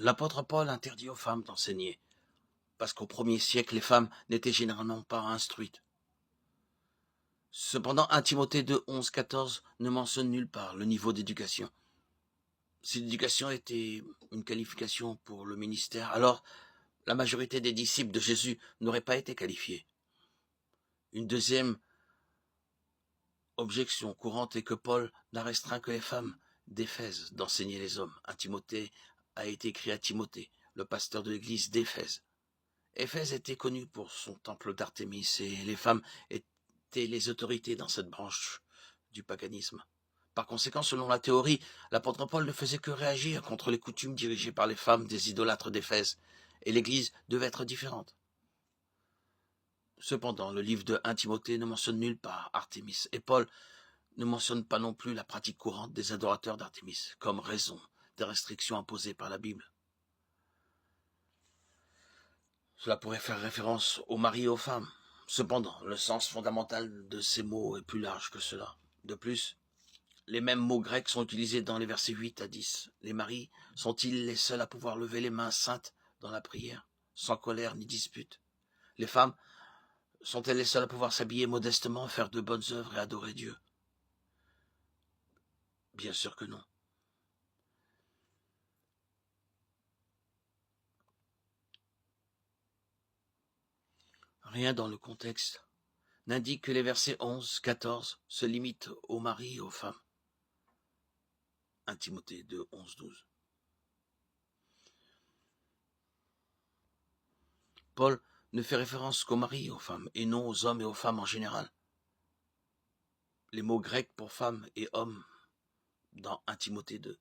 L'apôtre Paul interdit aux femmes d'enseigner, parce qu'au 1er siècle, les femmes n'étaient généralement pas instruites. Cependant, 1 Timothée 2, 11, 14 ne mentionne nulle part le niveau d'éducation. Si l'éducation était une qualification pour le ministère, alors la majorité des disciples de Jésus n'auraient pas été qualifiés. Une deuxième objection courante est que Paul n'a restreint que les femmes d'Éphèse d'enseigner les hommes. 1 Timothée a été écrit à Timothée, le pasteur de l'église d'Éphèse. Éphèse était connue pour son temple d'Artémis et les femmes étaient les autorités dans cette branche du paganisme. Par conséquent, selon la théorie, l'apôtre Paul ne faisait que réagir contre les coutumes dirigées par les femmes des idolâtres d'Éphèse, et l'Église devait être différente. Cependant, le livre de 1 Timothée ne mentionne nulle part Artémis, et Paul ne mentionne pas non plus la pratique courante des adorateurs d'Artémis, comme raison des restrictions imposées par la Bible. Cela pourrait faire référence aux maris et aux femmes. Cependant, le sens fondamental de ces mots est plus large que cela. De plus, les mêmes mots grecs sont utilisés dans les versets 8 à 10. Les maris sont-ils les seuls à pouvoir lever les mains saintes dans la prière, sans colère ni dispute? Les femmes sont-elles les seules à pouvoir s'habiller modestement, faire de bonnes œuvres et adorer Dieu? Bien sûr que non. Rien dans le contexte n'indique que les versets 11, 14 se limitent aux maris et aux femmes. 1 Timothée 2, 11, 12. Paul ne fait référence qu'aux maris et aux femmes, et non aux hommes et aux femmes en général. Les mots grecs pour femme et homme dans 1 Timothée 2